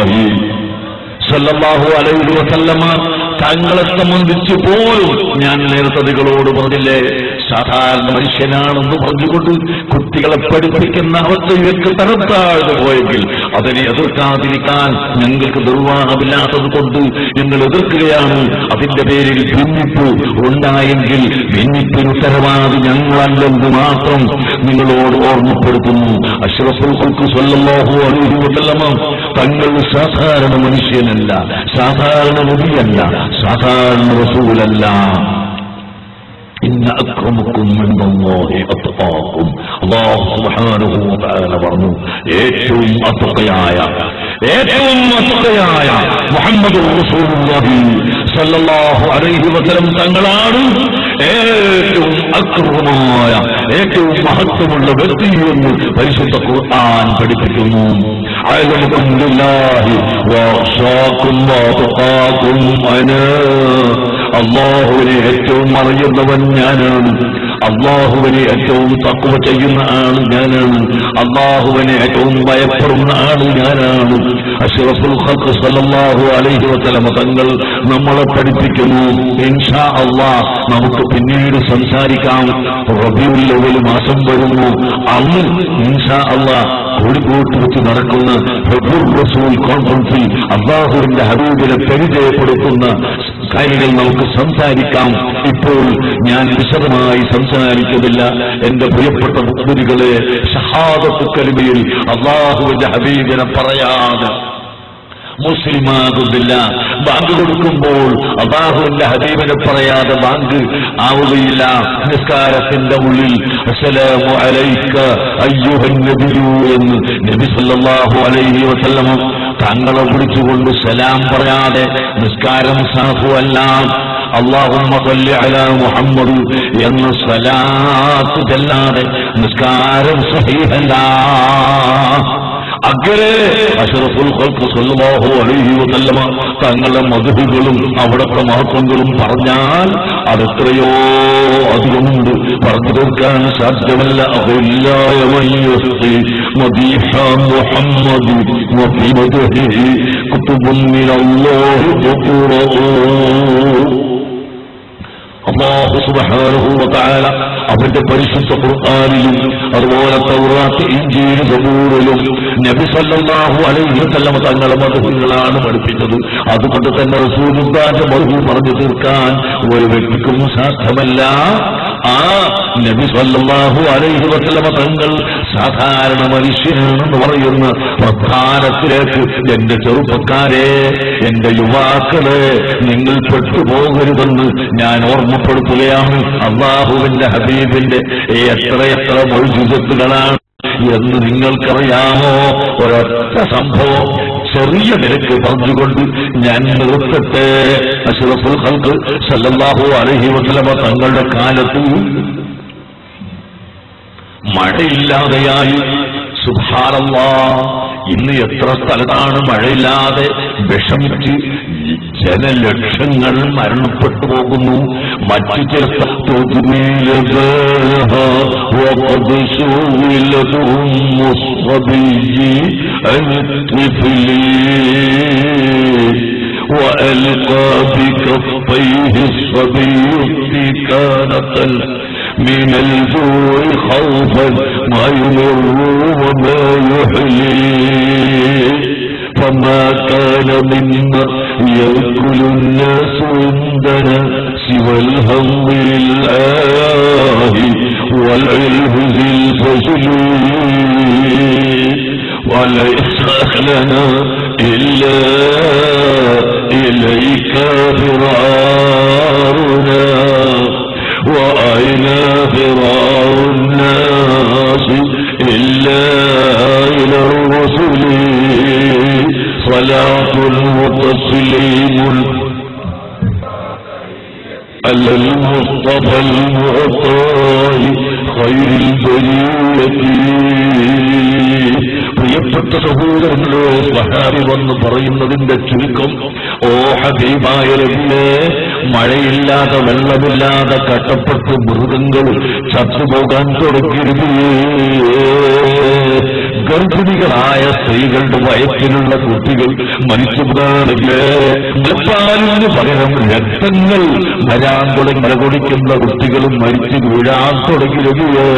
റസൂലുള്ളാഹി സല്ലല്ലാഹു അലൈഹി വസല്ലമ തങ്ങളെ സംബന്ധിച്ച് പോലും ഞാൻ നേരത്തെ നിങ്ങളോട് പറഞ്ഞില്ലേ, സാധാരണ മനുഷ്യനാണെന്ന് പറഞ്ഞുകൊണ്ട് കുട്ടികളെ പഠിപ്പിക്കുന്ന അവസ്ഥയിലേക്ക് തരത്താഴ്ന്നു പോയെങ്കിൽ അതിനെ എതിർക്കാതിരിക്കാൻ ഞങ്ങൾക്ക് നിർവാഹമില്ലാത്തത് കൊണ്ട് ഞങ്ങൾ എതിർക്കുകയാണ്. അതിന്റെ പേരിൽ ഭിന്നിപ്പ് ഉണ്ടായെങ്കിൽ ഭിന്നിപ്പിന് ഉത്തരവാദി ഞങ്ങളല്ലെന്ന് മാത്രം നിങ്ങളോട് ഓർമ്മപ്പെടുത്തുന്നു. അഷ്റഫുൽ ഖൽഖ് സ്വല്ലല്ലാഹു അലൈഹി വസല്ലമ തങ്ങൾ സാധാരണ മനുഷ്യനല്ല, സാധാരണ നബിയല്ല, സാധാരണ റസൂലല്ല. ഇന്ന അക്രമക്കും ഇൻദല്ലാഹി അത്ഖാക്കും. അല്ലാഹു സുബ്ഹാനഹു വ തആല പറഞ്ഞു, ഏറ്റവും അത്ഖയായ മുഹമ്മദുർ റസൂലുള്ളാഹി സ്വല്ലല്ലാഹു അലൈഹി വസല്ലം തങ്ങളാണ് ഏറ്റവും അക്രമമായ, ഏറ്റവും മഹത്വമുള്ള വ്യക്തി എന്ന് പരിശുദ്ധ ഖുർആൻ പഠിപ്പിക്കുന്നു. അഅലമുക്കും ബില്ലാഹി വഅഖ്ശാക്കും വഅത്ഖാക്കും അനാ. അല്ലാഹുവിനെ ഏറ്റവും അറിയുന്നവൻ ഞാനാണ്, അല്ലാഹുവിനെ ഏറ്റവും തഖ്വ ചെയ്യുന്ന ആൾ ഞാനാണ്, അല്ലാഹുവിനെ ഏറ്റവും ഭയപ്പെടുന്ന ആൾ ഞാനാണ്. അഷ്റഫുൽ ഖൽഖ് സ്വല്ലല്ലാഹു അലൈഹി വസല്ലം തങ്ങൾ നമ്മളെ പഠിപ്പിക്കുന്നു. ഇൻഷാ അല്ലാഹ് നമുക്ക് പിന്നീട് സംസാരിക്കാം. റബീഉൽ അവ്വൽ മാസം വരുന്നു. അന്ന് ഇൻഷാ അല്ലാഹ് കോഴിക്കോട്ട് വെച്ച് നടക്കുന്ന ഹുബ്ബുർ റസൂൽ കോൺഫറൻസിൽ അല്ലാഹുവിന്റെ ഹബീബിനെ പരിചയപ്പെടുത്തുന്ന കാര്യങ്ങൾ നമുക്ക് സംസാരിക്കാം. ഇപ്പോൾ ഞാൻ വിശദമായി സംസാരിക്കുന്നില്ല. എന്റെ പ്രിയപ്പെട്ട മുഅ്മിനീകളെ, ഷഹാദത്ത് കലിമയിൽ അല്ലാഹുവിന്റെ ഹബീബിനെ പറയാതെ മുസ്ലിമാകുന്നില്ല. ബാങ്ക് കൊടുക്കുമ്പോൾ അല്ലാഹുവിന്റെ ഹബീബിനെ പറയാതെ ബാങ്ക് ആവുകയില്ല. നിസ്കാരത്തിന്റെ ഉള്ളിൽ അസ്സലാമു അലൈക അയ്യുഹൻ നബിയു എന്ന് നബി സല്ലല്ലാഹു അലൈഹി വസല്ലം തങ്ങളെ വിളിച്ചുകൊണ്ട് സലാം പറയാതെ നിസ്കാരം സാധുവല്ല. അല്ലാഹുമ്മ സല്ലി അലാ മുഹമ്മദ് എന്ന സലാത്ത് ചെല്ലാതെ നിസ്കാരം സഹീഹല്ല. അങ്ങനെ അഷ്റഫുൽ ഖൽഖ് സ്വല്ലല്ലാഹു അലൈഹി വസല്ലമ തങ്ങളുടെ മദ്ഹുകളും അവിടുത്തെ മഹത്വങ്ങളും പറഞ്ഞാൽ അതെത്രയോ അധികമുണ്ട്, പറഞ്ഞു തീർക്കാൻ സാധ്യമല്ല. അഹുല്ലായ മയ്യസ്തി മദീഹ മുഹമ്മദ് വഫി മദ്ഹിഹി കുതുബുൻ മിനല്ലാഹി ഖുറഊ. അല്ലാഹു സുബ്ഹാനഹു വ തആല അവന്റെ പരിശുദ്ധ ഖുർആനിലും അതുപോലെ തൗറാത്ത്, ഇഞ്ചീൽ, സബൂറിലും നബി സല്ലല്ലാഹു അലൈഹി വസല്ലം തങ്ങളുടെ മദ്ഹുകളാണ് പഠിപ്പിച്ചത്. അതുകൊണ്ട് തന്നെ റസൂലുള്ളാഹിന്റെ മദ്ഹു പറഞ്ഞു തീർക്കാൻ ഒരു വ്യക്തിക്കും സാധ്യമല്ല. ആ നബി സല്ലല്ലാഹു അലൈഹി വസല്ലം തങ്ങൾ സാധാരണ മനുഷ്യനാണെന്ന് പറയുന്ന പ്രധാനത്തിലേക്ക് എന്റെ ചെറുപ്പക്കാരെ, എന്റെ യുവാക്കളെ, നിങ്ങൾ പെട്ടുപോകരുതെന്ന് ഞാൻ ഓർമ്മപ്പെടുത്തുകയാണ്. അല്ലാഹുവിന്റെ ഹബീബിന്റെ എത്രയെത്ര മൗജിസത്തുകളാണ് എന്ന് നിങ്ങൾക്കറിയാമോ? ഒരൊറ്റ സംഭവം ചെറിയ നിരക്ക് പറഞ്ഞുകൊണ്ട് ഞാൻ നിർത്തട്ടെ. അഷ്റഫുൽ ഖൽഖ് സല്ലല്ലാഹു അലൈഹി വസല്ലം തങ്ങളുടെ കാലത്ത് മഴയില്ലാതെയായി. സുബ്ഹാനല്ലാഹ്, ഇന്ന് എത്ര സ്ഥലത്താണ് മഴയില്ലാതെ വിഷമിച്ച് ജനലക്ഷങ്ങൾ മരണപ്പെട്ടു പോകുന്നു. മറ്റു ചില وألقى بكفيه الصبي استكانة من الجوع خوفا ما يمر وما يحيي فما كان مما يأكل الناس عندنا سوى الهم لله والعلم ذي الفجل وليس لنا إلا إليك فرارنا وأين فرار الناس إلا إلى الرسل صلاة وتسليم على المصطفى المعطاء خير البرية. പ്രിയപ്പെട്ട സഹോദരങ്ങളെ, സ്വഹാബി വന്ന് പറയുന്നതിന്റെ ചുരുക്കം, ഓ ഹബീബായ നബിയേ, മഴയില്ലാതെ വെള്ളമില്ലാതെ കട്ടപ്പെട്ട് മൃഗങ്ങൾ ചത്തുപോകാൻ തുടങ്ങരുത്. ഗർഭിണികളായ സ്ത്രീകളുടെ വയറ്റിലുള്ള കുട്ടികൾ മരിച്ചു പോകാറില്ലേ? മുലപ്പാലിന് പകരം രക്തങ്ങൾ വരാൻ തുടങ്ങി മലകൊടിക്കുന്ന കുട്ടികളും മരിച്ചു വീഴാൻ തുടങ്ങിയതില്ലേ?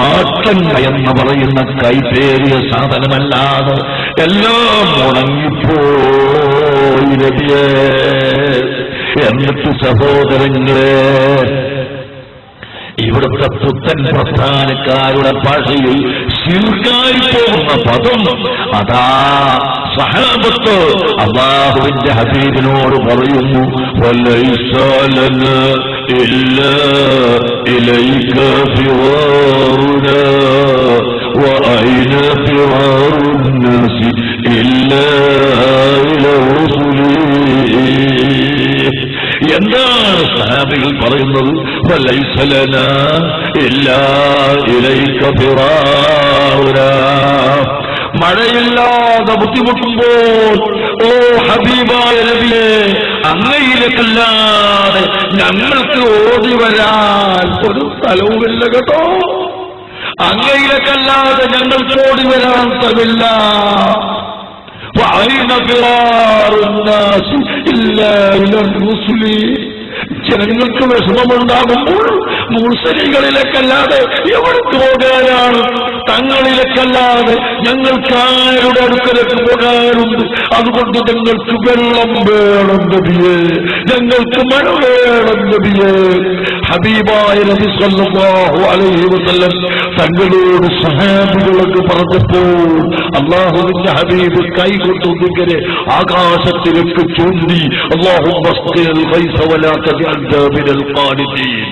ആട്ടങ്ങ എന്ന് പറയുന്ന കൈപ്പേറിയ സാധനമല്ലാതെ എല്ലാം ഉണങ്ങിപ്പോയി നബിയേ. എന്നിട്ട് സഹോദരങ്ങളെ, ഇവിടുത്തെ പുത്തൻ പ്രസ്ഥാനക്കാരുടെ ഭാഷയിൽ ശിർക്കായി പോകുന്ന പദം അതാ സഹാബത്ത് അല്ലാഹുവിന്റെ ഹബീബിനോട് പറയുന്നു, വലൈസ ലനാ ഇല്ലാ ഇലൈക ഫിറാറുനാ വഅൈന ഫിറാറുൻ നാസി ഇല്ലാ ഇലാ റസൂലി. എന്താണ് സഹാബികൾ പറയുന്നത്? വലൈസ ലനാ ഇല്ലാ ഇലൈക ഫിറാറുനാ. മഴയില്ലാതെ ബുദ്ധിമുട്ടുമ്പോൾ ഓ ഹബീബായ നബിയേ, അങ്ങയിലേക്കല്ലാതെ ഞങ്ങൾക്ക് ഓടി വരാൻ ഒരു സ്ഥലവുമില്ല കേട്ടോ. അങ്ങയിലേക്കല്ലാതെ ഞങ്ങൾക്ക് ഓടി വരാൻ സ്ഥലമില്ല. ജനങ്ങൾക്ക് വിഷമമുണ്ടാകുമ്പോൾ മുർസലികളിലേക്കല്ലാതെ എവിടേക്ക് പോകാനാണ്? തങ്ങളിലേക്കല്ലാതെ ഞങ്ങൾക്ക് ആരുടെ അടുക്കലേക്ക് പോകാനുണ്ട്? അതുകൊണ്ട് ഞങ്ങൾക്ക് വെള്ളം വേണം നബിയേ, ഞങ്ങൾക്ക് മഴ വേണം നബിയേ. ഹബീബായ നബി സല്ലല്ലാഹു അലൈഹി വസല്ലം തങ്ങളോട് സഹാബികളൊക്കെ പറഞ്ഞപ്പോൾ അല്ലാഹുവിന്റെ ഹബീബ് കൈകൊണ്ടു ഇങ്ങനെ ആകാശത്തിലേക്ക് ചൂണ്ടി, അല്ലാഹുമ്മ സ്ഖിൽ ഖൈസ വലാ തജഅൽനാ മിനൽ ഖാനിതീൻ.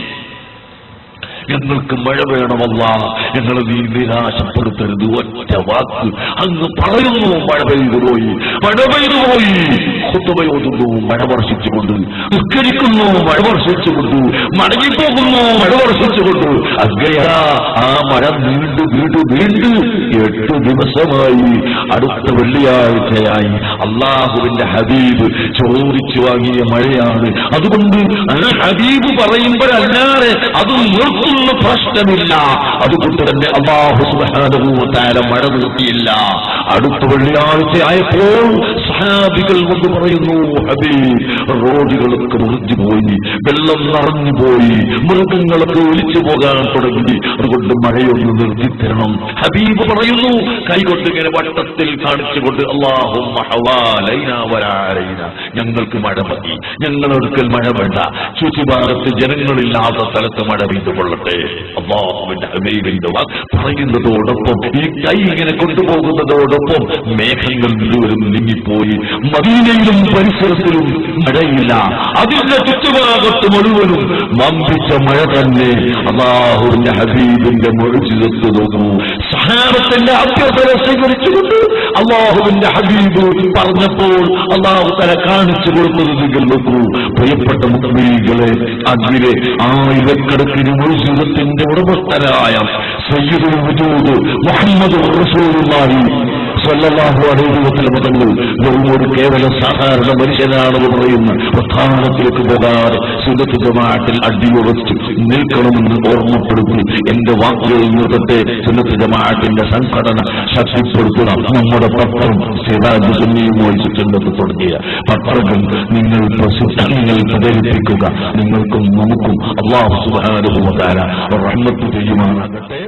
ഞങ്ങൾക്ക് മഴ വേണമല്ല, ഞങ്ങൾ നീ നിരാശപ്പെടുത്തരുത്. ഒറ്റ വാക്ക് അങ്ങ് പറയുന്നു, മഴ പെയ്തുപോയി, മഴ പെയ്തുപോയി. ഖുതുബയോതുന്നു, മഴ വർഷിച്ചുകൊണ്ട് നിസ്കരിക്കുന്നു, മഴ വർഷിച്ചുകൊണ്ട് മടങ്ങിപ്പോകുന്നു, മഴ വർഷിച്ചുകൊണ്ട്. അങ്ങയാ ആ മഴ നീണ്ടു 8 ദിവസമായി. അടുത്ത വെള്ളിയാഴ്ചയായി അള്ളാഹുവിന്റെ ഹബീബ് ചോദിച്ചു വാങ്ങിയ മഴയാണ്. അതുകൊണ്ട് ആ ഹബീബ് പറയുമ്പോഴല്ലാതെ അത് നിർത്തുന്ന പ്രശ്നമില്ല. അതുകൊണ്ട് തന്നെ അല്ലാഹു സുബ്ഹാനഹു വ തആല മഴ നിർത്തിയില്ല. അടുത്ത വെള്ളിയാഴ്ചയായപ്പോൾ സഹാബികൾ കൊണ്ട് പറയുന്നു, ഹബീബ് റോഡുകളൊക്കെ മുറിഞ്ഞുപോയി, വെള്ളം നിറഞ്ഞുപോയി, മൃഗങ്ങളൊക്കെ ഒലിച്ചു പോകാൻ തുടങ്ങി, അതുകൊണ്ട് മഴയൊന്ന് നിർത്തിത്തരണം. ഹബീബ് പറയുന്നു, കൈകൊണ്ട് ഇങ്ങനെ വട്ടത്തിൽ കാണിച്ചുകൊണ്ട്, അല്ലാഹുമ്മ ഹവാലൈനാ വലാ അലൈനാ, ഞങ്ങൾക്ക് മഴ മതി, ഞങ്ങളൊടുക്കൽ മഴ വേണ്ട, ചുറ്റുഭാഗത്ത് ജനങ്ങളില്ലാത്ത സ്ഥലത്ത് മഴ പെയ്തുകൊള്ളട്ടെ. അല്ലാഹുവിന്റെ ഹബീബിന്റെ പറയുന്നതോടൊപ്പം ഈ കൈ ഇങ്ങനെ കൊണ്ടുപോകുന്നതോടൊപ്പം മേഘങ്ങൾ മുഴുവനും നീങ്ങിപ്പോയി. മദീനയിലും പരിസരത്തിലും മഴയില്ല, അതിന്റെ ചുറ്റുഭാഗത്ത് മുഴുവനും വമ്പിച്ച മഴ തന്നെ. അല്ലാഹുവിന്റെ ഹബീബിന്റെ മുഅ്ജിസത്ത് നോക്കൂ. സഹാബത്തിന്റെ അഭ്യർത്ഥന സ്വീകരിച്ചുകൊണ്ട് അല്ലാഹുവിന്റെ ഹബീബ് പറഞ്ഞപ്പോൾ അല്ലാഹു തആല കാണിച്ചു കൊടുത്തത് നിങ്ങൾ നോക്കൂ. പ്രിയപ്പെട്ട മുഅ്മിനീങ്ങളെ, അതിലെ ആയിരക്കണക്കിന് മുഅ്ജിസത്തിന്റെ ഉടമസ്ഥനായ സയ്യിദുൽ വജൂദ് മുഹമ്മദുർ റസൂലുള്ളാഹി സ്വല്ലല്ലാഹു അലൈഹി വസല്ലം തങ്ങൾ വെറുമൊരു കേവല സാധാരണ മനുഷ്യനാണെന്ന് പറയുന്ന പ്രസ്ഥാനത്തിലേക്ക് പോകാതെ സുന്നത്ത് ജമാഅത്തിൽ അടിയുറച്ച് നിൽക്കണമെന്ന് ഓർമ്മപ്പെടുത്തി എന്റെ വാക്കുകളിൽ നിർത്തട്ടെ. സുന്നത്ത് ജമാഅത്തിന്റെ സംഘടന ശക്തിപ്പെടുത്തണം. നമ്മുടെ പത്രം സിറാജ് സുന്നിയുമായി സുന്നത്ത് തുടങ്ങിയ പത്രങ്ങൾ നിങ്ങൾ പ്രചരിപ്പിക്കുക. നിങ്ങൾക്കും നമുക്കും അല്ലാഹു സുബ്ഹാനഹു വ തആല റഹ്മത്ത് ചെയ്യുമാറാകട്ടെ.